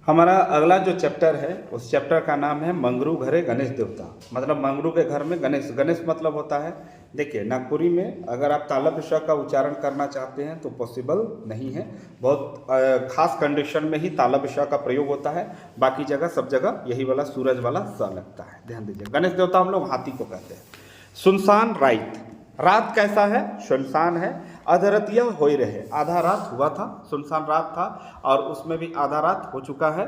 हमारा अगला जो चैप्टर है उस चैप्टर का नाम है मंगरू घरे गणेश देवता। मतलब मंगरू के घर में गणेश। गणेश मतलब होता है, देखिए नागपुरी में अगर आप तालव्य श का उच्चारण करना चाहते हैं तो पॉसिबल नहीं है। बहुत खास कंडीशन में ही तालव्य श का प्रयोग होता है, बाकी जगह सब जगह यही वाला सूरज वाला स लगता है। ध्यान दीजिए, गणेश देवता हम लोग हाथी को कहते हैं। सुनसान रात, रात कैसा है? सुनसान है। अधरतिया हो ही रहे, आधा रात हुआ था, सुनसान रात था और उसमें भी आधा रात हो चुका है।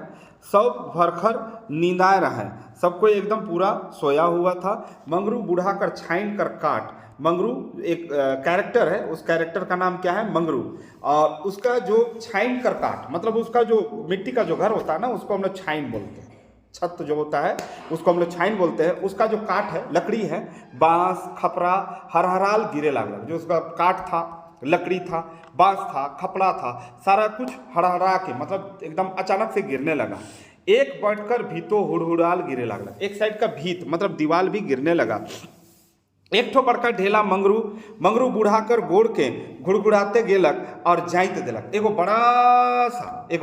सब भरखर नींदाए रहे, सबको एकदम पूरा सोया हुआ था। मंगरू बूढ़ा कर छाइन कर काट। मंगरू एक कैरेक्टर है, उस कैरेक्टर का नाम क्या है? मंगरू। और उसका जो छाइन कर काट मतलब उसका जो मिट्टी का जो घर होता है ना, उसको हम लोग छाइन बोलते हैं। छत जो होता है उसको हम लोग छाइन बोलते हैं। उसका जो काट है, लकड़ी है, बांस खपरा हरहराल गिरे लागल। जो उसका काट था, लकड़ी था, बांस था, खपड़ा था, सारा कुछ हड़हड़ा के मतलब एकदम अचानक से गिरने लगा। एक बैठकर भीतो हुड़हुड़ाल गिरे लागला। एक साइड का भीत मतलब दीवार भी गिरने लगा। एक ठो बड़का ढेला मंगरू मंगरू बूढ़ा कर गोड़ के घुड़घुड़ाते गेलक और जाइत दिलक। एक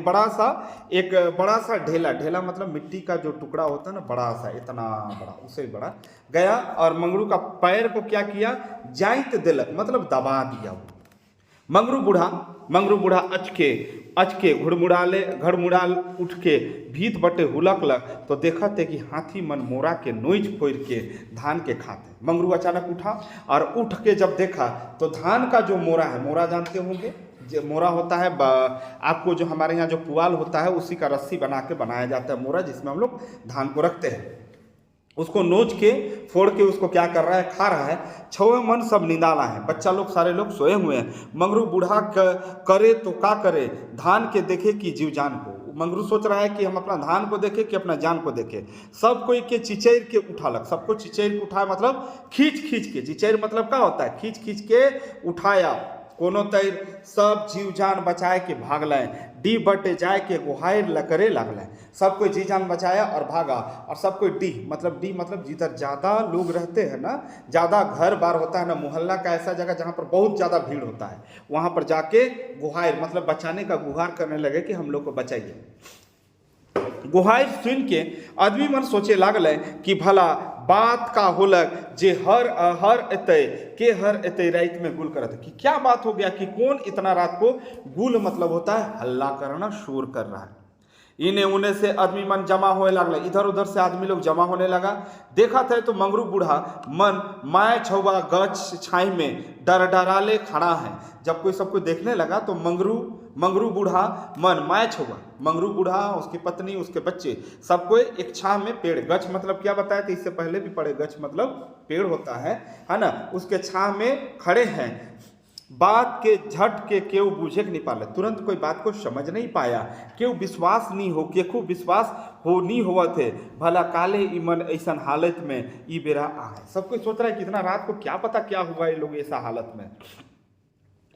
बड़ा सा ढेला, ढेला मतलब मिट्टी का जो टुकड़ा होता है ना, बड़ा सा, इतना बड़ा, उससे बड़ा गया और मंगरू का पैर को क्या किया? जाइत दिलक मतलब दबा दिया। मंगरू बूढ़ा अचके घड़मुड़ाल उठ के भीत बटे हुलक लग तो देखा थे कि हाथी मन मोरा के नोच फोड़ के धान के खाते। मंगरू अचानक उठा और उठ के जब देखा तो धान का जो मोरा है, मोरा जानते होंगे, जो मोरा होता है आपको जो हमारे यहाँ जो पुआल होता है उसी का रस्सी बना के बनाया जाता है मोरा, जिसमें हम लोग धान को रखते हैं। उसको नोच के फोड़ के उसको क्या कर रहा है? खा रहा है। छवे मन सब निंदाला है, बच्चा लोग सारे लोग सोए हुए हैं। मंगरू बूढ़ा करे तो का करे, धान के देखे कि जीव जान को। मंगरू सोच रहा है कि हम अपना धान को देखे कि अपना जान को देखे। सब कोई के चिचैर के उठालक, सबको चिचैर के उठाया मतलब खींच के। चिचैर मतलब क्या होता है? खींच के उठाया। कोनो तैर सब जीव जान बचाए के भाग लाए, डी बटे जाए के गुहार लकरे लागल। सब कोई जी जान बचाया और भागा। और सब कोई डी मतलब जिधर ज़्यादा लोग रहते हैं ना, ज़्यादा घर बार होता है ना, मोहल्ला का ऐसा जगह जहाँ पर बहुत ज़्यादा भीड़ होता है, वहाँ पर जाके गुहार मतलब बचाने का गुहार करने लगे कि हम लोग को बचाइए। गुहार सुन के आदमी मन सोचे लागल कि भला बात का होलक जे हर एतय रात में गुल करत। कि क्या बात हो गया कि कौन इतना रात को गुल मतलब होता है हल्ला करना, शोर कर रहा है। इन्हें उन्हें से आदमी मन जमा होने लगला, इधर उधर से आदमी लोग जमा होने लगा। देखा था तो मंगरू बूढ़ा मन माय छौवा गच छाई में डराले खड़ा है। जब कोई सबको देखने लगा तो मंगरू बूढ़ा मन माय छौवा, मंगरू बूढ़ा, उसकी पत्नी, उसके बच्चे, सबको एक छाव में पेड़, गच मतलब क्या बताया था इससे पहले भी पढ़े, गच मतलब पेड़ होता है ना, उसके छाव में खड़े हैं। बात के झट के केव बूझे के नहीं पाले, तुरंत कोई बात को समझ नहीं पाया। केव विश्वास नहीं हो, केखू विश्वास हो नहीं हुआ थे भला काले इमन ऐसा हालत में ई बेरा आए। सब कोई सोच रहा है कि इतना रात को क्या पता क्या हुआ ये लोग ऐसा हालत में।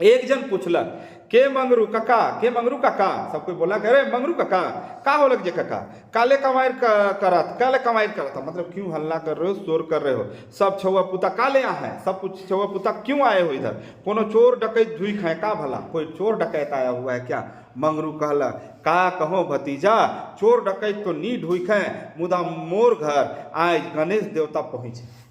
एक जन पूछलक के मंगरू काका। सब कोई बोला अरे मंगरू काका का होलक जे काका, काले कमाई करत मतलब क्यों हल्ला कर रहे हो, शोर कर रहे हो? सब छुआ पुता काले यहाँ है, सब कुछ छुआ पुता क्यों आए हो इधर? कोनो चोर डकैत धुई खाए का भला? कोई चोर डकैत आया हुआ है क्या? मंगरू कहला का कहो भतीजा, चोर डकैत तो नी ढुई खाए, मुदा मोर घर आज गणेश देवता पहुँचे।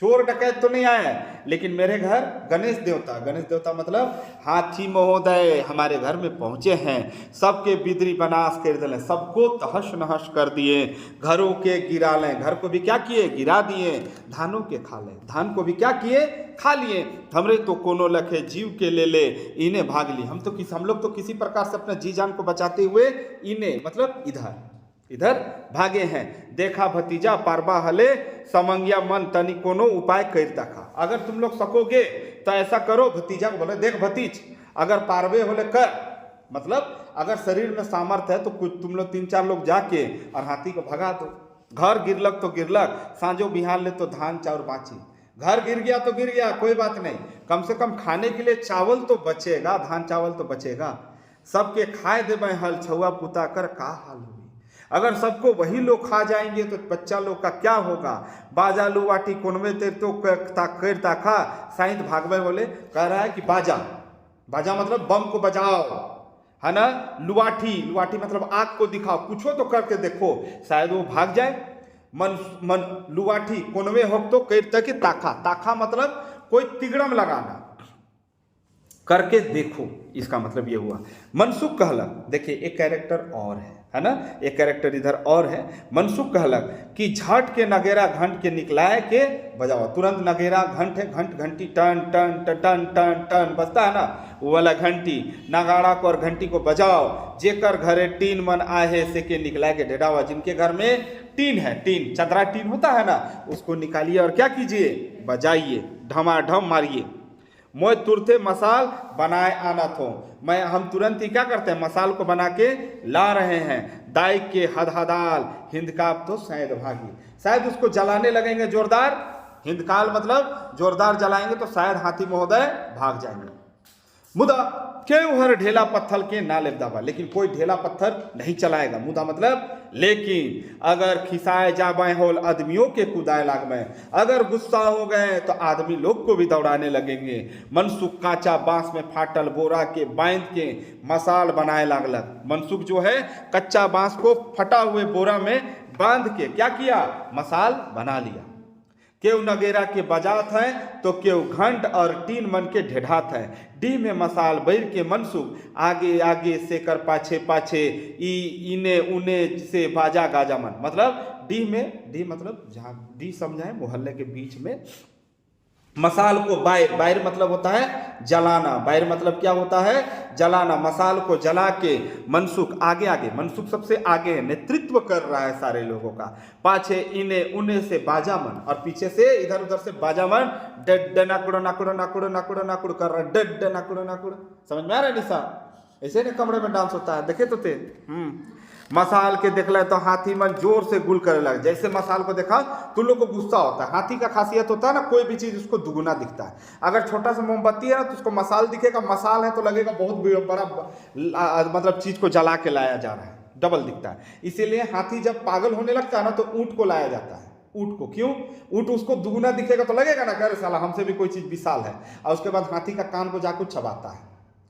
चोर डकैत तो नहीं आए लेकिन मेरे घर गणेश देवता मतलब हाथी महोदय हमारे घर में पहुंचे हैं। सबके बिदरी बनास कर दिले, सबको तहस नहस कर दिए, घरों के गिरा लें, घर को भी क्या किए? गिरा दिए। धानों के खा लें, धान को भी क्या किए? खा लिए। हमरे तो कोनो लखे जीव के ले इन्हें भाग ली। हम लोग तो किसी प्रकार से अपने जी जान को बचाते हुए इन्हें मतलब इधर भागे हैं। देखा भतीजा पारबा हले समंगिया मन तनी कोनो उपाय करता खा। अगर तुम लोग सकोगे तो ऐसा करो। भतीजा को बोले देख भतीज, अगर पारवे होले कर, मतलब अगर शरीर में सामर्थ्य है तो कुछ तुम लोग 3-4 लोग जाके और हाथी को भगा दो। घर गिरलक तो गिरलक, साँझो बिहान ले तो धान चाउर बाँची। घर गिर गया तो गिर गया, कोई बात नहीं, कम से कम खाने के लिए चावल तो बचेगा, धान चावल तो बचेगा। सबके खाए देवे हल छुआ पुता कर का हाल हुई। अगर सबको वही लोग खा जाएंगे तो बच्चा लोग का क्या होगा? बाजा लुवाटी कोनवे तेर तो करता खा साइंत भागवे बोले कह रहा है कि बाजा मतलब बम को बजाओ। है ना। लुवाठी, लुवाठी मतलब आग को दिखाओ, कुछो तो करके देखो, शायद वो भाग जाए। मन लुवाठी कोनवे हो तो कहते कि ताखा, ताखा मतलब कोई तिगड़म लगाना, करके देखो, इसका मतलब ये हुआ। मनसुख कहलक, देखिए एक कैरेक्टर और है ना, एक कैरेक्टर इधर और है। मनसुख कहलक कि झट के नगेरा घंट के निकलाए के बजाओ। तुरंत नगेरा घंट है, घंट घंटी टन टन टन टन टन बजता है ना, वो वाला घंटी, नगाड़ा को और घंटी को बजाओ। जेकर घरे टीन मन आए से के निकलाए के ढेडावा, जिनके घर में टीन है, टीन चदरा टीन होता है ना, उसको निकालिए और क्या कीजिए, बजाइए, ढमाढम मारिए। मोय तुरते मसाल बनाए आना थो, मैं हम तुरंत ही क्या करते हैं, मसाल को बना के ला रहे हैं। दाई के हदहदाल हिंदकाप तो शायद भागी, शायद उसको जलाने लगेंगे जोरदार, हिंदकाल मतलब जोरदार जलाएंगे तो शायद हाथी महोदय भाग जाएंगे। मुदा क्यों हर ढेला पत्थर के ना ले दावा, लेकिन कोई ढेला पत्थर नहीं चलाएगा। मुदा मतलब लेकिन अगर खिसाए जाबे होल आदमियों के कुदाए लाग में, अगर गुस्सा हो गए तो आदमी लोग को भी दौड़ाने लगेंगे। मनसुख काचा बांस में फाटल बोरा के बांध के मसाल बनाए लागलक। मनसुख जो है कच्चा बांस को फटा हुए बोरा में बांध के क्या किया, मसाल बना लिया। केव नगेरा के बजात है तो केव घंट और टीन मन के ढेढ़ात है। डी में मसाल बैर के मनसुख आगे आगे से कर पाछे पाछे, ई इने उने से बाजा गाजा मन। मतलब डी में, डी मतलब जहाँ डी समझाए मोहल्ले के बीच में, मसाल को बायर, बायर मतलब होता है जलाना, बायर मतलब क्या होता है, जलाना। मसाल को जला के मनसुख आगे आगे, मनसुख सबसे आगे है, नेतृत्व कर रहा है सारे लोगों का। पाछे इने उने से बाजामन, और पीछे से इधर उधर से बाजामन डड नाकुड़ नाकुड़ नाकुड़ नाकुड़ नाकुड़ कर रहा है, डड नाकुड़ नाकुड़। समझ में आ रहा है निशा, ऐसे ना कमरे में डांस होता है, देखे तो थे। मसाल के देखला तो हाथी मन जोर से गुल करे लगे। जैसे मसाल को देखा तो लोग को गुस्सा होता है। हाथी का खासियत होता है ना, कोई भी चीज उसको दुगुना दिखता है। अगर छोटा सा मोमबत्ती है ना तो उसको मसाल दिखेगा, मसाल है तो लगेगा बहुत बड़ा मतलब चीज को जला के लाया जा रहा है, डबल दिखता है। इसीलिए हाथी जब पागल होने लगता है ना तो ऊंट को लाया जाता है। ऊंट को क्यों, ऊंट उसको दुगुना दिखेगा तो लगेगा ना अरे साला हमसे भी कोई चीज विशाल है। और उसके बाद हाथी का कान को जाकर चबाता है,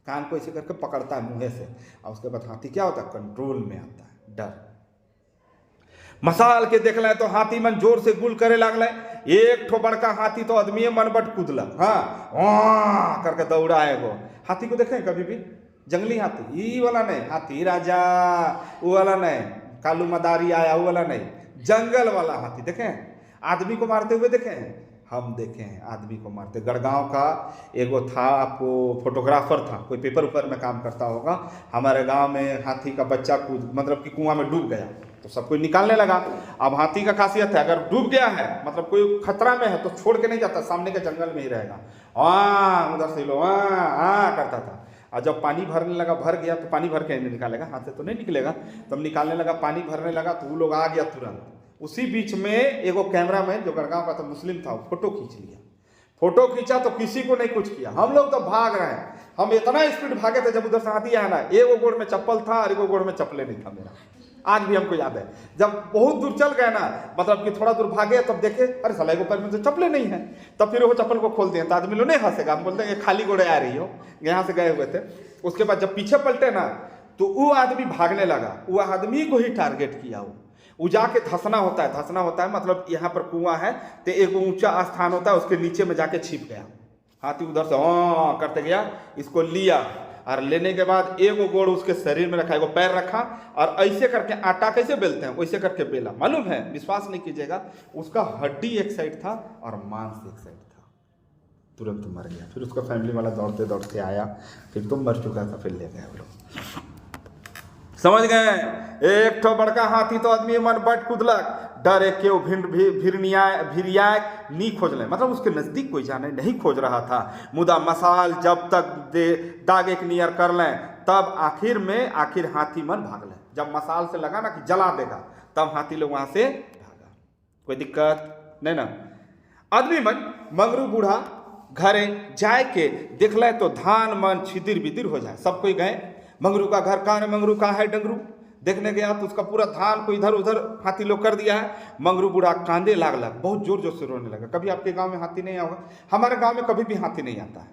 कान को ऐसे करके पकड़ता है मुंह से, और उसके बाद हाथी क्या होता है, कंट्रोल में आता है, डर। मसाल के देखल तो हाथी मन जोर से गुल करे लागल। एक ठो बड़का हाथी तो आदमी मन बट कूदलक, हाँ करके दौड़ा है वो। हाथी को देखे कभी भी, जंगली हाथी, ई वाला नहीं, हाथी राजा वो वाला नहीं, कालू मदारी आया वो वाला नहीं, जंगल वाला हाथी देखे। आदमी को मारते हुए देखे, हम देखे हैं आदमी को मारते। गढ़गांव का एगो था, आपको फोटोग्राफर था, कोई पेपर ऊपर में काम करता होगा। हमारे गांव में हाथी का बच्चा कूद मतलब कि कुआं में डूब गया तो सब कोई निकालने लगा। अब हाथी का खासियत है, अगर डूब गया है मतलब कोई खतरा में है तो छोड़ के नहीं जाता, सामने के जंगल में ही रहेगा। उधर से लो करता था। और जब पानी भरने लगा, भर गया तो पानी भर के नहीं निकालेगा, हाथ से तो नहीं निकलेगा। तब निकालने लगा, पानी भरने लगा तो वो लोग आ गया तुरंत। उसी बीच में एगो कैमरामैन जो गढ़गांव का था, मुस्लिम था, फोटो खींच लिया। फोटो खींचा तो किसी को नहीं कुछ किया, हम लोग तो भाग रहे हैं। हम इतना स्पीड भागे थे, जब उधर से हाथी आया ना, एगो गोड़ में चप्पल था और एगो गोड़ में चप्पले नहीं था मेरा। आज भी हमको याद है, जब बहुत दूर चल गए ना, मतलब कि थोड़ा दूर भागे, तब देखे अरे साला एगो पैर में तो चप्पले नहीं है। तब फिर वो चप्पल को खोल दिए तो आदमी लोग नहीं हंसेगा, हम बोलते हैं खाली गोड़े आ रही हो, यहाँ से गए हुए थे। उसके बाद जब पीछे पलटे ना तो वो आदमी भागने लगा, वो आदमी को ही टारगेट किया। वो जाके धंसना होता है, धंसना होता है मतलब यहाँ पर कुआं है तो एक ऊंचा स्थान होता है, उसके नीचे में जाके छिप गया। हाथी उधर से करते गया, इसको लिया और लेने के बाद एगो गोड़ उसके शरीर में रखा, एगो पैर रखा और ऐसे करके आटा कैसे बेलते हैं वैसे करके बेला। मालूम है, विश्वास नहीं कीजिएगा, उसका हड्डी एक साइड था और मांस एक साइड था। तुरंत मर गया। फिर उसका फैमिली वाला दौड़ते दौड़ते आया, फिर तो मर चुका था, फिर ले गए वो लोग। समझ गए। एक ठो बड़का हाथी तो आदमी मन बट कूदलक, डर एक केव भिरियाए नी खोजले, मतलब उसके नजदीक कोई जाने नहीं खोज रहा था। मुदा मसाल जब तक दाग एक नियर कर लें तब आखिर हाथी मन भाग ले। जब मसाल से लगा ना कि जला देगा, तब हाथी लोग वहां से भागा। कोई दिक्कत नहीं ना। आदमी मन मंगरू बूढ़ा घरे जाए के देख ले तो धान मन छिदिर बिदिर हो जाए। सब कोई गए, मंगरू का घर कहाँ है, मंगरू कहाँ है, डंगरू देखने गया तो उसका पूरा धान को इधर उधर हाथी लोग कर दिया है। मंगरू बूढ़ा कांदे लागलक, बहुत जोर जोर से रोने लगा। कभी आपके गांव में हाथी नहीं आएगा? हमारे गांव में कभी भी हाथी नहीं आता है।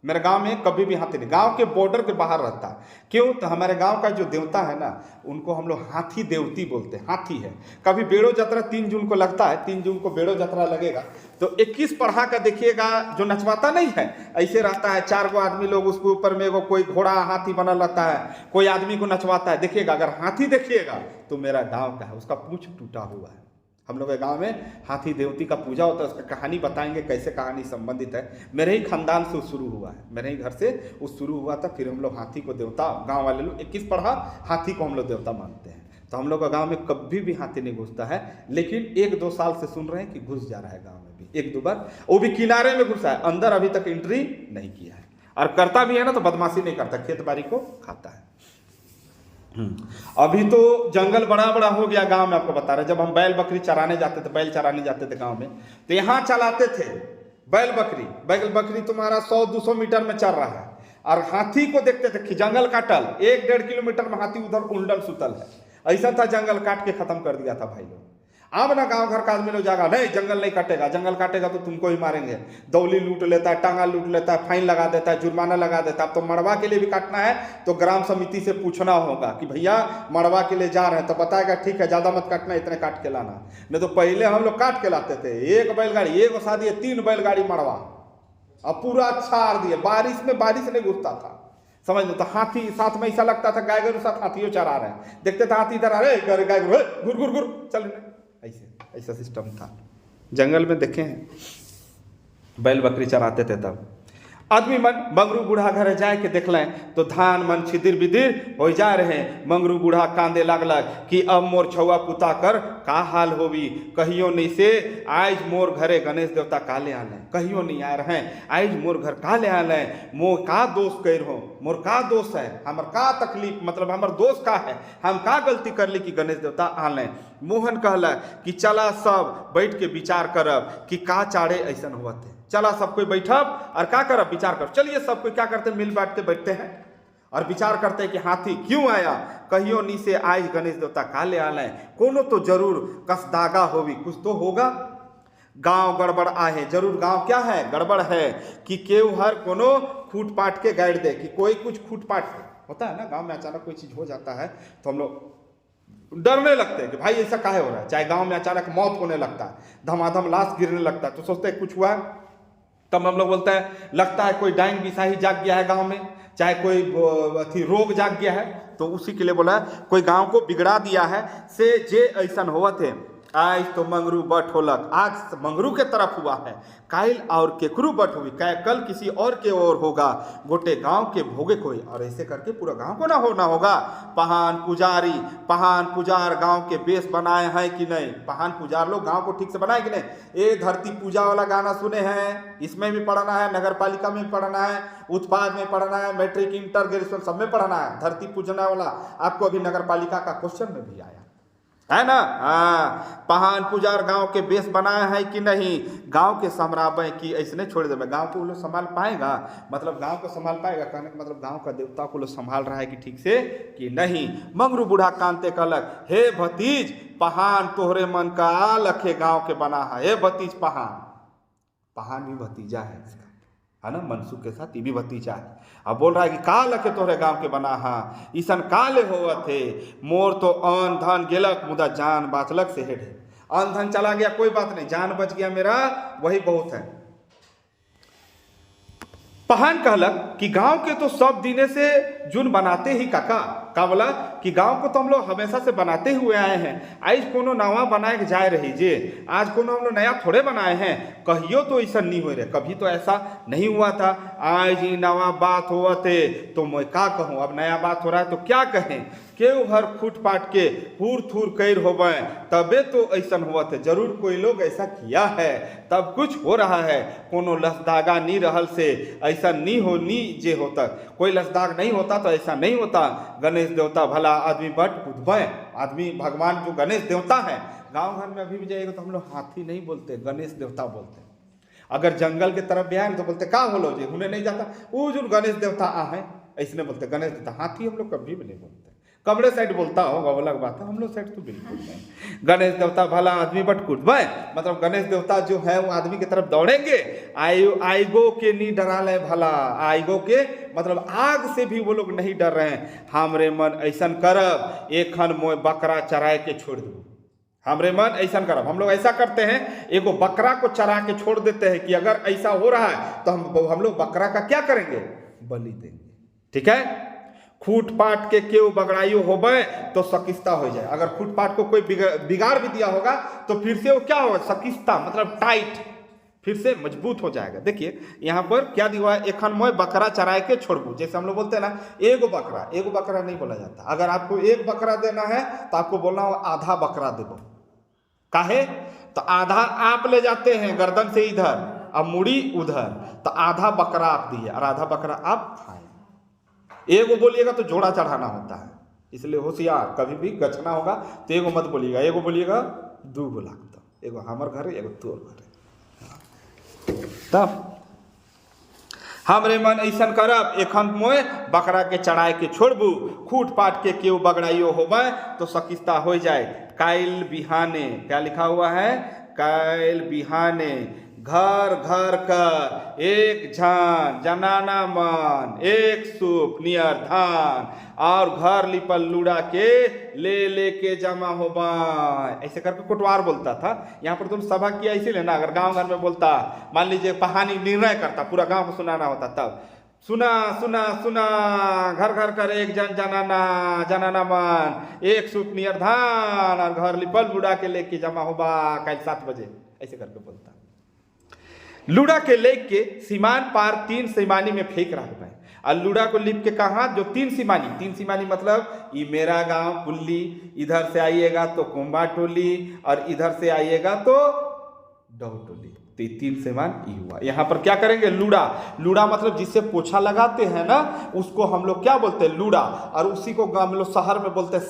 मेरे गांव में कभी भी हाथी नहीं, गांव के बॉर्डर के बाहर रहता है। क्यों? तो हमारे गांव का जो देवता है ना, उनको हम लोग हाथी देवती बोलते हैं। हाथी है। कभी बेड़ो जतरा 3 जून को लगता है, 3 जून को बेड़ो जतरा लगेगा, तो 21 पढ़ा का देखिएगा, जो नचवाता नहीं है, ऐसे रहता है 4 गो आदमी लोग, उसके ऊपर में एगो कोई घोड़ा हाथी बना रहता है, कोई आदमी को नचवाता है। देखिएगा, अगर हाथी देखिएगा तो मेरा गाँव का है, उसका पूंछ टूटा हुआ है। हम लोग के गांव में हाथी देवती का पूजा होता है। उसका कहानी बताएंगे कैसे कहानी संबंधित है। मेरे ही खानदान से वो शुरू हुआ है, मेरे ही घर से वो शुरू हुआ था। फिर हम लोग हाथी को देवता, गांव वाले लोग 21 पढ़ा, हाथी को हम लोग देवता मानते हैं। तो हम लोग का गांव में कभी भी हाथी नहीं घुसता है, लेकिन 1-2 साल से सुन रहे हैं कि घुस जा रहा है गाँव में भी, 1-2 बार, वो भी किनारे में घुसा है, अंदर अभी तक एंट्री नहीं किया है। और करता भी है ना तो बदमाशी नहीं करता, खेत बाड़ी को खाता है। अभी तो जंगल बड़ा बड़ा हो गया गांव में, आपको बता रहे। जब हम बैल बकरी चराने जाते थे, बैल चराने जाते थे गांव में, तो यहाँ चलाते थे बैल बकरी तुम्हारा 100-200 मीटर में चल रहा है, और हाथी को देखते थे कि जंगल काटल 1-1.5 किलोमीटर में हाथी उधर उल्डल सुतल है। ऐसा था, जंगल काट के खत्म कर दिया था भाई लोग। अब ना गांव घर का आदमी लोग जाएगा, नहीं जंगल नहीं काटेगा, जंगल काटेगा तो तुमको ही मारेंगे। दौली लूट लेता है, टांगा लूट लेता है, फाइन लगा देता है, जुर्माना लगा देता है। अब तो मड़वा के लिए भी काटना है तो ग्राम समिति से पूछना होगा कि भैया मड़वा के लिए जा रहे हैं, तो बताएगा ठीक है ज़्यादा मत काटना, इतने काट के लाना। नहीं तो पहले हम लोग काट के लाते थे, 1 बैलगाड़ी, 1 शादी 3 बैलगाड़ी मड़वा, अब पूरा छाड़ दिए। बारिश में बारिश नहीं घुसता था, समझ लो। तो हाथी साथ में ऐसा लगता था, गाय गरु साथ हाथियों चरा रहे हैं। देखते थे हाथी इधर आ रहे, गाय गरु घुर घुर घुर चल, ऐसा सिस्टम था। जंगल में देखे हैं बैल बकरी चराते थे। तब आदमी मन मंगरू बूढ़ा घर जाए के देख लें तो धान मन छिदिर बिदिर हो जा रहे। मंगरू बूढ़ा कांदे लागलक कि अब मोर छुआ पुता कर का हाल होवी। कहियो नहीं से आज मोर घरे गणेश देवता काले आले, कहियो नहीं आ रहे आज मोर घर काले आले। मोर का दोष कर हो, मोर का दोष है, हमर का तकलीफ, मतलब हमर दोष का है, हम का गलती कर ली कि गणेश देवता आले। मोहन कहला कि चला सब बैठ के विचार करब कि का चाड़े ऐसा हुआ थे। चला सब कोई बैठब और क्या करब, विचार कर। चलिए सब कोई क्या करते, मिल बांट के बैठते हैं और विचार करते हैं कि हाथी क्यों आया। कहियो नी से आज गणेश देवता काले आले, कोनो तो जरूर कसदागा होवी, कुछ तो होगा। गांव गड़बड़ आहे, जरूर गांव क्या है, गड़बड़ है कि केहू हर कोनो फूट पाट के गाड़ दे, कि कोई कुछ फूट पाट होता है ना गांव में। अचानक कोई चीज हो जाता है तो हम लोग डरने लगते हैं कि भाई ऐसा काहे हो रहा है। चाहे गांव में अचानक मौत होने लगता है, धमाधम लाश गिरने लगता है, तो सोचते हैं कुछ हुआ है। तब हम लोग बोलते हैं लगता है कोई डाइन बिसाही जाग गया है गांव में, चाहे कोई रोग जाग गया है। तो उसी के लिए बोला कोई गांव को बिगड़ा दिया है से जे ऐसा हुआ थे। आज तो मंगरू बट होलक, आज मंगरू के तरफ हुआ है, काइल और केकरू बट हुई, कल किसी और के ओर होगा, गोटे गांव के भोगे कोई। और ऐसे करके पूरा गांव को ना होगा। पहान पुजार गांव के बेस बनाए हैं कि नहीं, पहान पुजार लोग गांव को ठीक से बनाए कि नहीं। ये धरती पूजा वाला गाना सुने हैं, इसमें भी पढ़ना है, नगर पालिका में पढ़ना है, उत्पाद में पढ़ना है, मैट्रिक इंटर ग्रेजुएशन सब में पढ़ना है। धरती पूजना वाला आपको अभी नगर पालिका का क्वेश्चन में भी आया है ना। हाँ, पहान पुजार गांव के बेस बनाए हैं कि नहीं, गांव के समराबे की ऐसने छोड़ दे। गांव को वो लोग संभाल पाएगा, मतलब गांव को संभाल पाएगा, कहने का मतलब गांव का देवता को लोग संभाल रहा है कि ठीक से कि नहीं। मंगरू बूढ़ा कांते कहलक, हे भतीज पहान तोहरे मन का लखे गांव के बना है। हे भतीज पहान भी भतीजा है इसका, है ना, मनसुख के साथ ये भी भतीजा है। अब बोल रहा है कि का लखे तोहरे गांव के बना हा, ईसन काले होवत थे। मोर तो अन धन गेलक मुदा जान बाचलक से हेड है। अन धन चला गया कोई बात नहीं, जान बच गया मेरा वही बहुत है। पहान कहलक कि गांव के तो सब दिने से जुन बनाते ही काका, का बोला कि गांव को तो हम लोग हमेशा से बनाते हुए आए हैं, आज कोनो नवा बनाए के जाए रही जे, आज कोनो हम लोग नया थोड़े बनाए हैं। कहियो तो ऐसा नहीं हो रहे, कभी तो ऐसा नहीं हुआ था। आज ही नवा बात हुआ थे तो मैं क्या कहूँ, अब नया बात हो रहा है तो क्या कहें। केहू हर फूट पाट के हूर थूर कैर होवे तबे तो ऐसा हुआ थे। जरूर कोई लोग ऐसा किया है तब कुछ हो रहा है। कोनो लसदागा नहीं रहल से ऐसा नहीं हो नी जे होता, कोई लसदाग नहीं होता तो ऐसा नहीं होता। गणेश देवता भला आदमी बट कुदबे, आदमी भगवान जो गणेश देवता है। गांव घर में अभी भी जाएगा तो हम लोग हाथी नहीं बोलते, गणेश देवता बोलते। अगर जंगल के तरफ भी आए तो बोलते का बोलो जी, उन्हें नहीं जाता वो जो गणेश देवता आ है ऐसने बोलते, गणेश देवता। हाथी हम लोग कभी भी नहीं बोलते। कमरे साइड बोलता हो वो अलग बात है, हम लोग साइड तो बिल्कुल नहीं। गणेश देवता भला आदमी बटकुट भाई, मतलब गणेश देवता जो है वो आदमी की तरफ दौड़ेंगे। आइगो के नहीं डरा ले भला, आइगो के मतलब आग से भी वो लोग नहीं डर रहे हैं। हमरे मन ऐसा करब एखन मोय बकरा चराए के छोड़ दो, हमरे मन ऐसा करब। हम लोग ऐसा करते हैं, एगो बकरा को चरा के छोड़ देते हैं कि अगर ऐसा हो रहा है तो हम लोग बकरा का क्या करेंगे, बलि देंगे। ठीक है, फूट पाट के केव बगड़ाइयो होबे तो सकिस्ता हो जाए। अगर फूट पाट को कोई बिगाड़ भी दिया होगा तो फिर से वो क्या होगा, सकिस्ता मतलब टाइट, फिर से मजबूत हो जाएगा। देखिए यहाँ पर क्या दिया है, एखन मोय बकरा चराए के छोड़बू। जैसे हम लोग बोलते हैं ना एगो बकरा नहीं बोला जाता। अगर आपको एक बकरा देना है तो आपको बोलना हो आधा बकरा देबो। काहे, तो आधा आप ले जाते हैं गर्दन से इधर और मुड़ी उधर, तो आधा बकरा आप दिए और आधा बकरा आप खाए। एगो बोलिएगा तो जोड़ा चढ़ाना होता है, इसलिए होशियार, कभी भी गचना होगा तो एगो मत बोलिएगा, एगो बोलिएगा दू गो लाख दो, एगो हमर घर एगो तोर घर। तब हमरे मन ऐसा करब एखन मोय बकरा के चढ़ाए के छोड़बू, खूट पाट के केव बगड़ाइयो होबे तो सकिस्ता हो जाए। काइल बिहाने, क्या लिखा हुआ है, काइल बिहाने घर घर कर एक झान जनाना मन एक सूप नियर धान, और घर लिपल लूड़ा के ले के जमा होबा। ऐसे करके कोटवार बोलता था। यहाँ पर तुम सभा किया इसीलिए ना, अगर गांव घर में बोलता, मान लीजिए कहानी निर्णय करता, पूरा गांव को सुनाना होता, तब सुना सुना सुना घर घर कर एक जन जनाना मन एक सूप नियर धान, और घर लिपल लूड़ा के लेके जमा होबा कल 7 बजे, ऐसे करके बोलता। लूड़ा के लेक के सीमान पार 3 सीमानी में फेंक रहा है, और लूड़ा को लिप के कहा जो 3 सीमानी मतलब ये मेरा गांव पुल्ली, इधर से आइएगा तो कुंभा टोली, और इधर से आइएगा तो डौ टोली, तो ये 3 सीमान ये हुआ। यहाँ पर क्या करेंगे, लूड़ा मतलब जिससे पोछा लगाते हैं ना, उसको हम लोग क्या बोलते हैं, लूड़ा। और उसी को हम लोग शहर में बोलते हैं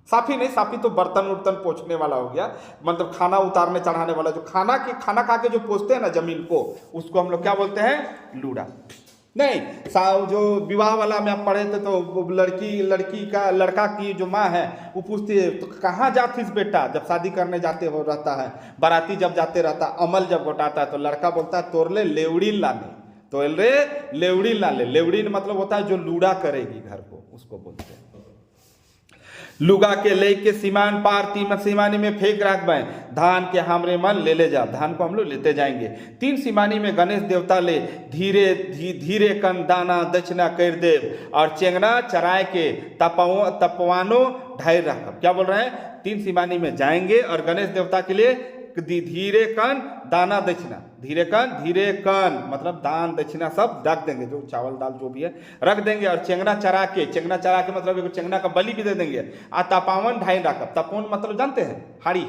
साफी नहीं, साफी तो बर्तन उर्तन पोंछने वाला हो गया, मतलब खाना उतारने चढ़ाने वाला, जो खाना खा के जो पोंछते हैं ना जमीन को, उसको हम लोग क्या बोलते हैं, लूड़ा। नहीं जो विवाह वाला में आप पढ़े थे तो लड़का की जो माँ है वो पूछती है तो कहाँ जातीस बेटा, जब शादी करने जाते हो रहता है, बाराती जब जाते रहता, अमल जब घोटाता है तो लड़का बोलता है तोर ले लेवड़ी लाने, तो लेवड़ी ला ले। लेवड़ी मतलब होता है जो लूड़ा करेगी घर को, उसको बोलते हैं। लुगा के ले के सीमान पार 3 सीमानी में फेंक रखबे, धान के हमरे मन ले जा, धान को हम लोग लेते जाएंगे। 3 सीमानी में गणेश देवता ले धीरे कन दाना दक्षिणा कर देव, और चेंगना चराए के तपवानो ढाई रखब। क्या बोल रहे हैं, 3 सीमानी में जाएंगे और गणेश देवता के लिए धीरे कन दाना दक्षिणा, धीरे कन मतलब दान दक्षिणा सब रख देंगे, जो चावल दाल जो भी है रख देंगे। और चेंगना चरा के मतलब एक चेंगना का बलि भी दे देंगे। आ तपावन ढाई रखब, तपोन मतलब जानते हैं, हाड़ी,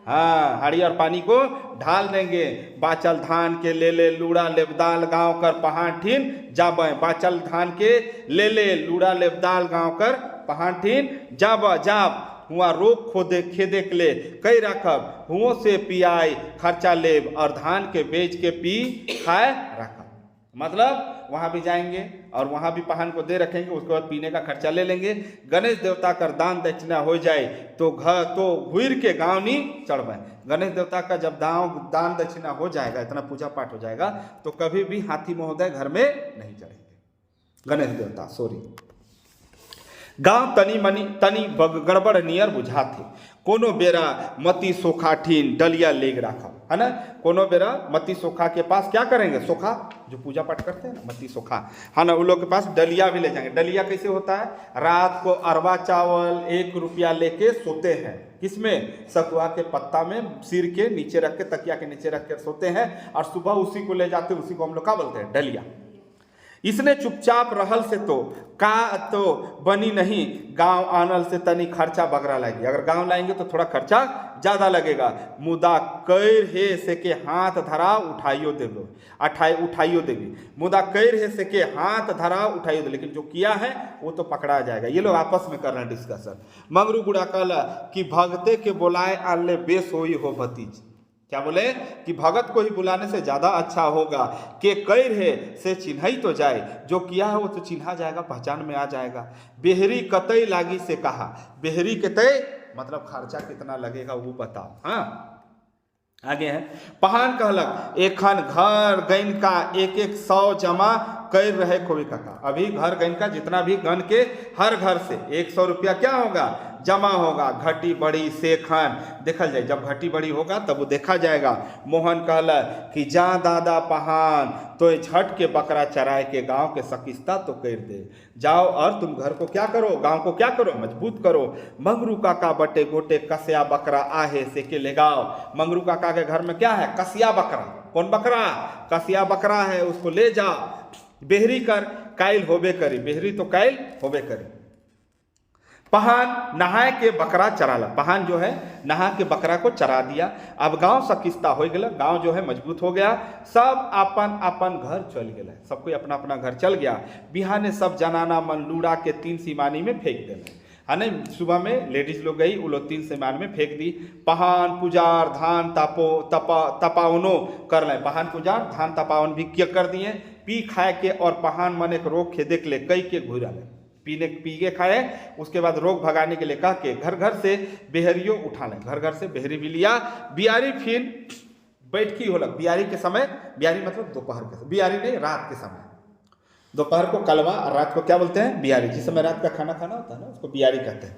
हाँ हाड़ी और पानी को ढाल देंगे। बाचल धान के ले लूड़ा लेबदाल गाँव कर पहाड़ीन जाबे, बाचल धान के ले लूड़ा लेबदाल गाँव कर पहाड़ीन जाब हुआ रोग खेदे के ले कई रखब, हुओं से पियाई खर्चा लेब, और धान के बेच के पी खाए रखब। मतलब वहाँ भी जाएंगे और वहाँ भी पहाड़ को दे रखेंगे, उसके बाद पीने का खर्चा ले लेंगे। गणेश देवता का दान दक्षिणा हो जाए तो घुर के गाँव नहीं चढ़बे। गणेश देवता का जब दान दक्षिणा हो जाएगा, इतना पूजा पाठ हो जाएगा, तो कभी भी हाथी महोदय घर में नहीं चढ़ेंगे। गणेश देवता गाँव तनी गड़बड़ नियर बुझाते, कोनो बेरा मती सोखा ठीन डलिया लेग रखा है ना, कोनो बेरा मती सोखा के पास क्या करेंगे, सोखा जो पूजा पाठ करते हैं ना, मती सोखा है ना, उन लोग के पास डलिया भी ले जाएंगे। डलिया कैसे होता है, रात को अरवा चावल 1 रुपया लेके सोते हैं, किसमें, सतुआ के पत्ता में सिर के नीचे रख के, तकिया के नीचे रख के सोते हैं, और सुबह उसी को ले जाते, उसी को हम लोग क्या बोलते हैं, डलिया। इसने चुपचाप रहल से तो बनी नहीं, गांव आनल से तनी खर्चा बगरा लगी। अगर गांव लाएंगे तो थोड़ा खर्चा ज़्यादा लगेगा। मुदा कैर हे से के हाथ धरा उठाइयो देवी, मुदा कैर हे से के हाथ धरा उठाइयो दे, लेकिन जो किया है वो तो पकड़ा जाएगा। ये लोग आपस में कर रहे हैं डिस्कशन। मंगरू बुढ़ा कहला कि भगते के बोलाए आले बेस होई हो भतीज, क्या बोले कि भगत को ही बुलाने से ज्यादा अच्छा होगा कि कैर है से चिन्हई तो जाए, जो किया है वो तो चिन्हा जाएगा, पहचान में आ जाएगा। बेहरी कतई लागी से कहा, बेहरी कतई मतलब खर्चा कितना लगेगा वो बताओ। हाँ आगे है, पहान कहलक एक खन घर गैन का एक एक 100 जमा कर रहे खोबी काका। अभी घर गैन का जितना भी गन के हर घर से 100 रुपया क्या होगा जमा होगा। घटी बड़ी से खन देखल जाए, जब घटी बड़ी होगा तब वो देखा जाएगा। मोहन कहला कि जा दादा पहान तो झट के बकरा चराए के गांव के सकिस्ता तो कर दे। जाओ और तुम घर को क्या करो, गांव को क्या करो, मजबूत करो। मंगरू काका बटे गोटे कसिया बकरा आहे से के ले गाओ। मंगरू काका के घर में क्या है, कसिया बकरा। कौन बकरा, कसिया बकरा है, उसको ले जाओ। बेहरी कर कायल होबे करी, बेहरी तो कायल होबे करी। पहान नहाए के बकरा चराला, पहान जो है नहा के बकरा को चरा दिया। अब गांव सकिस्ता हो गया, गांव जो है मजबूत हो गया। सब अपन अपन घर चल गया, सब कोई अपना अपना घर चल गया। बिहाने सब जनाना मन लूड़ा के 3 सीमानी में फेंक देना है नहीं। सुबह में लेडीज लोग गई, वो लोग 3 सीमान में फेंक दी। पहान पुजार धान तपावनो कर ले, पहान पुजार धान तपावन भी क्या कर दिए। पी खाए के और पहान मन एक रोग खे देख ले कई के घुरा ले, पी के खाए। उसके बाद रोग भगाने के लिए कह के घर घर से बेहरियो उठा लें, घर घर से बेहरी भी लिया। बियारी फिर बैठकी होलक, बियारी के समय, बियारी मतलब दोपहर के समय, बियारी नहीं रात के समय। दोपहर को कलवा और रात को क्या बोलते हैं, बियारी। जिस समय रात का खाना खाना होता है ना उसको बियारी कहते हैं।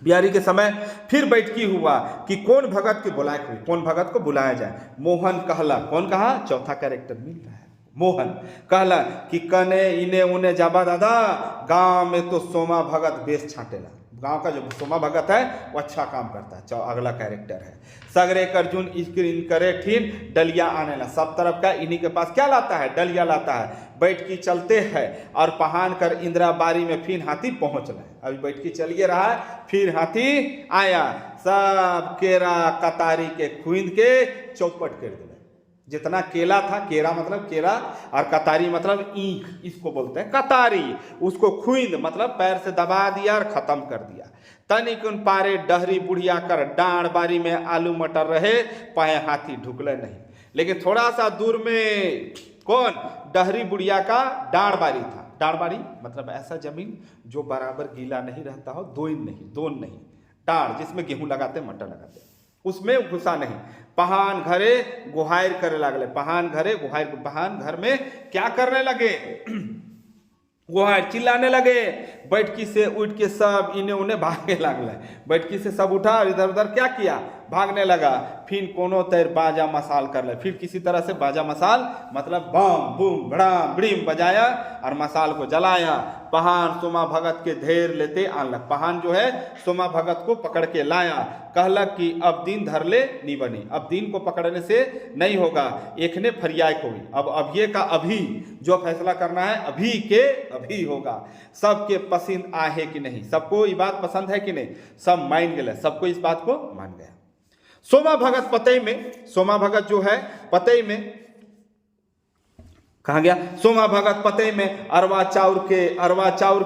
बियारी के समय फिर बैठकी हुआ कि कौन भगत के बुलाए हुई, कौन भगत को बुलाया जाए। मोहन कहला, कौन कहा, चौथा कैरेक्टर मिल रहा है। मोहन कहला कि कने इने उने जाबा दादा, गांव में तो सोमा भगत बेस छाटेला। गांव का जो सोमा भगत है वो अच्छा काम करता है। अगला कैरेक्टर है सगरे अर्जुन स्क्रीन करे ठीन डलिया आने ला, सब तरफ का इन्हीं के पास क्या लाता है, डलिया लाता है। बैठकी चलते हैं और पहान कर इंदिरा बारी में फिर हाथी पहुंच रहे। अभी बैठकी चलिए रहा है, फिर हाथी आया, सब केरा कतारी के खुंद के चौपट कर दिया। जितना केला था, केरा मतलब केरा और कतारी मतलब ईंख, इसको बोलते हैं कतारी, उसको खुंद मतलब पैर से दबा दिया और खत्म कर दिया। तनिक उन पारे डहरी बुढ़िया कर डांड बारी में आलू मटर रहे, पाए हाथी ढुकले नहीं। लेकिन थोड़ा सा दूर में कौन, डहरी बुढ़िया का डांड बारी था। डांड बारी मतलब ऐसा जमीन जो बराबर गीला नहीं रहता हो, दोन नहीं, डांड जिसमें गेहूं लगाते मटर लगाते, उसमें घुसा नहीं। पहान घरे गुहायर करे लगले, पहान घरे गुहायर, पहान घर में क्या करने लगे, गुहायर चिल्लाने लगे। बैठकी से उठ के सब इन्हें उन्हें भागने लगले। बैठकी से सब उठा और इधर उधर क्या किया, भागने लगा। फिर कोनो तैर बाजा मसाल कर ले, फिर किसी तरह से बाजा मसाल मतलब बम बूम बड़ाम ब्रीम बजाया और मसाल को जलाया। पहान सोमा भगत के धैर्य लेते आनलक, पहान जो है सोमा भगत को पकड़ के लाया। कहलक कि अब दिन धर ले नहीं बनी, अब दिन को पकड़ने से नहीं होगा, एक ने फरियाय को भी। अब अभी का अभी जो फैसला करना है अभी के अभी होगा। सबके पसंद आहे कि नहीं, सबको ये बात पसंद है कि नहीं, सब मान गए, सबको इस बात को मान गया। सोमा भगत पतई में, सोमा भगत जो है पतई में कहा गया, सोमा भगत पतई में अरवा चाउर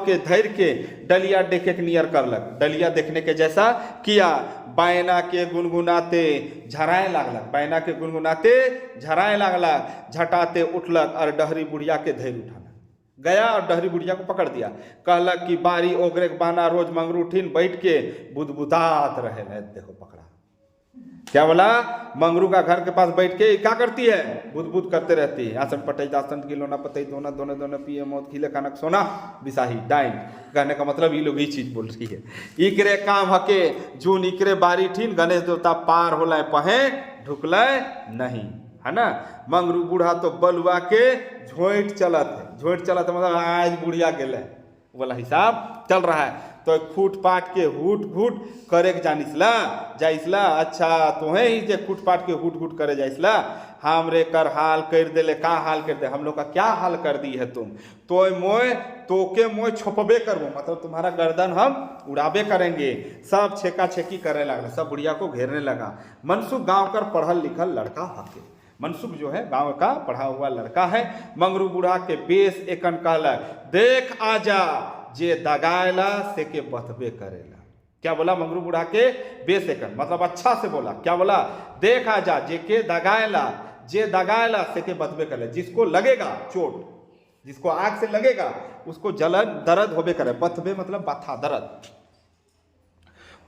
के धैर्य के डलिया देखे के नियर करलक। डलिया देखने के जैसा किया, बैना के गुनगुनाते झराए लागलक, बैना के गुनगुनाते झराए लागलक। झटाते उठलक और डहरी बुढ़िया के धैर्य उठाना गया और डहरी बुढ़िया को पकड़ दिया। कहलक कि बारी ओगरे बाना रोज मंगरू उठीन बैठ के बुदबुदात रहे। देखो पकड़ा, क्या बोला, मंगरू का घर के पास बैठ के क्या करती है, बुदबुद करते रहती है। आसन पटई दासन किलोना पतई दोना दोने दोने पिए मौत खिले कानक सोना बिसाही डाइन। कहने का मतलब ये लोग ये चीज बोल रही है। इकरे काम हके जून इकरे बारी ठीन गणेश देवता पार होला पहे ढुकले नहीं, है ना। मंगरू बूढ़ा तो बलुआ के झोंट चलत है, झोंट चलत है मतलब आज बुढ़िया गेले वाला हिसाब चल रहा है। तो फूट पाट के हुट घूट करे के जाइसला। अच्छा तोहे ही जे फूट पाट के हुट घूट करे जाइसला, हमरे कर हाल कर दे ले, का हाल कर दे, हम लोग का क्या हाल कर दी है तुम। तोके मोय छोपबे करबो मतलब तुम्हारा गर्दन हम उड़ाबे करेंगे। सब छेका छेकी करे लगा, सब बुढ़िया को घेरने लगा। मनसुख गांव कर पढ़ल लिखल लड़का हके, मनसुख जो है गांव का पढ़ा हुआ लड़का है। मंगरू बूढ़ा के बेस एकन कहला, देख आजा जे दगाएला से के बतबे करेला। क्या बोला? मंगरू बुढ़ा के बेसेकन, मतलब अच्छा से बोला। क्या बोला? देखा जा जेके दगाएला, जे दगाएला से के बदबे करे। जिसको लगेगा चोट, जिसको आग से लगेगा उसको जलन दर्द होबे करे। बथबे मतलब बथा, दर्द।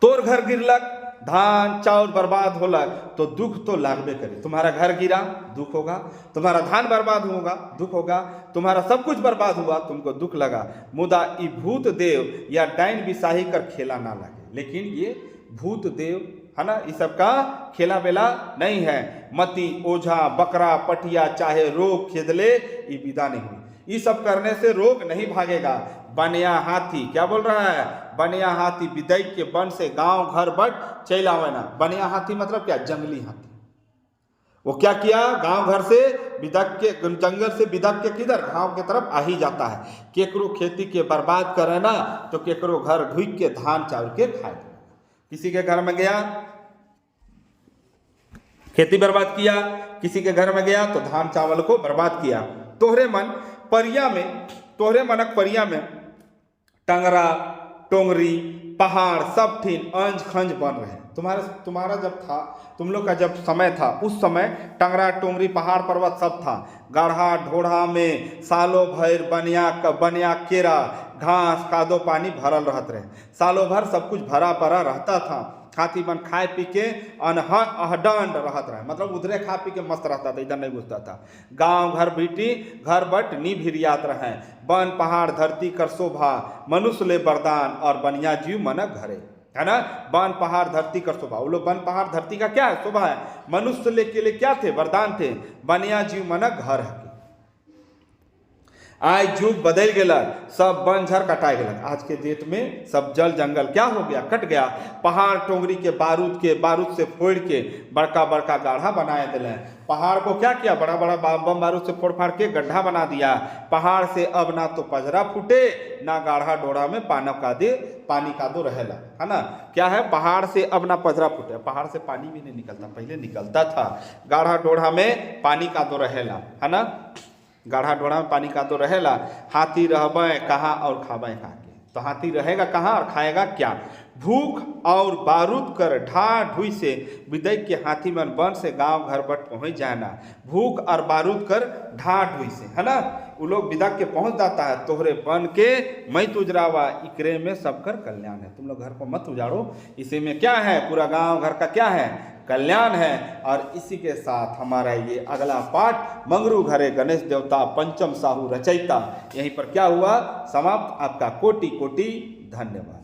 तोर घर गिरलक, धान चाउर बर्बाद होलक तो दुख तो लागबे करे। तुम्हारा घर गिरा, दुख होगा। तुम्हारा धान बर्बाद होगा, दुख होगा। तुम्हारा सब कुछ बर्बाद हुआ, तुमको दुख लगा। मुदा ई भूत देव या डाइन बिसाही कर खेला ना लगे। लेकिन ये भूत देव है ना, इस सब का खेला बेला नहीं है। मती ओझा बकरा पटिया चाहे रोग खेदले ये विदा नहीं हुई। ये सब करने से रोग नहीं भागेगा। बनिया हाथी, क्या बोल रहा है? बनिया हाथी विदई के वन से गांव घर बट चल आवे ना। बनिया हाथी मतलब क्या? जंगली हाथी। वो क्या किया? गांव घर से विदक के, जंगल से विदक के किधर? गांव के तरफ आ ही जाता है। केकरो खेती के बर्बाद करे ना तो केकरो घर ढुक के धान चावल के खाए। किसी के घर में गया, खेती बर्बाद किया। किसी के घर में गया तो धान चावल को बर्बाद किया। तोहरे मन परिया में, तोहरे मनक परिया में टंगरा टोंगरी पहाड़ सब ठीन अंज खंज बन रहे। तुम्हारा जब था, तुम लोग का जब समय था, उस समय टंगरा टोंगरी पहाड़ पर्वत सब था। गाढ़ा ढोढ़ा में सालों भर बनिया केरा घास कादो पानी भरल रहत रहे। सालों भर सब कुछ भरा पड़ा रहता था। हाथी बन खाए पी के अहडंड रहत रहे, मतलब उधरे खा पी के मस्त रहता था, इधर नहीं घुसता था। गांव घर बीटी घर बट नी भिरियात रहे। वन पहाड़ धरती कर शोभा मनुष्य ले वरदान और बनिया जीव मनक घरे, है ना। वन पहाड़ धरती कर शोभा, वो लोग वन पहाड़ धरती का क्या है? शोभा है। मनुष्य के लिए क्या थे? वरदान थे। बनिया जीव मनक घर है। आज युग बदल गया, सब वन झर कटाए गलक। आज के डेट में सब जल जंगल क्या हो गया? कट गया। पहाड़ टोंगरी के बारूद से फोड़ के बड़का बड़का गाढ़ा बनाए दिले। पहाड़ को क्या किया? बड़ा बड़ा बम बारूद से फोड़ फाड़ के गड्ढा बना दिया। पहाड़ से अब ना तो पजरा फूटे ना गाढ़ा डोरा में पानी का दो रहेला, है ना। क्या है? पहाड़ से अब ना पजरा फूटे। पहाड़ से पानी भी नहीं निकलता, पहले निकलता था। गाढ़ा डोरा में पानी का दो रहेला, है ना। गाढ़ा डोरा में पानी का तो रहेला। हाथी रहबे कहाँ और खाबे कहाँ के? तो हाथी रहेगा कहाँ और खाएगा क्या? भूख और बारूद कर ढा ढुई से विदय के हाथी मन वन से गांव घर बट पहुंच जाना। भूख और बारूद कर ढा ढुई से, है ना। वो लोग विदा के पहुंच जाता है। तोहरे बन के मत उजरावा, इकरे में सबकर कल्याण है। तुम लोग घर को मत उजाड़ो, इसी में क्या है? पूरा गांव घर का क्या है? कल्याण है। और इसी के साथ हमारा ये अगला पाठ मंगरू घरे गणेश देवता पंचम साहू रचयिता यहीं पर क्या हुआ? समाप्त। आपका कोटि कोटि धन्यवाद।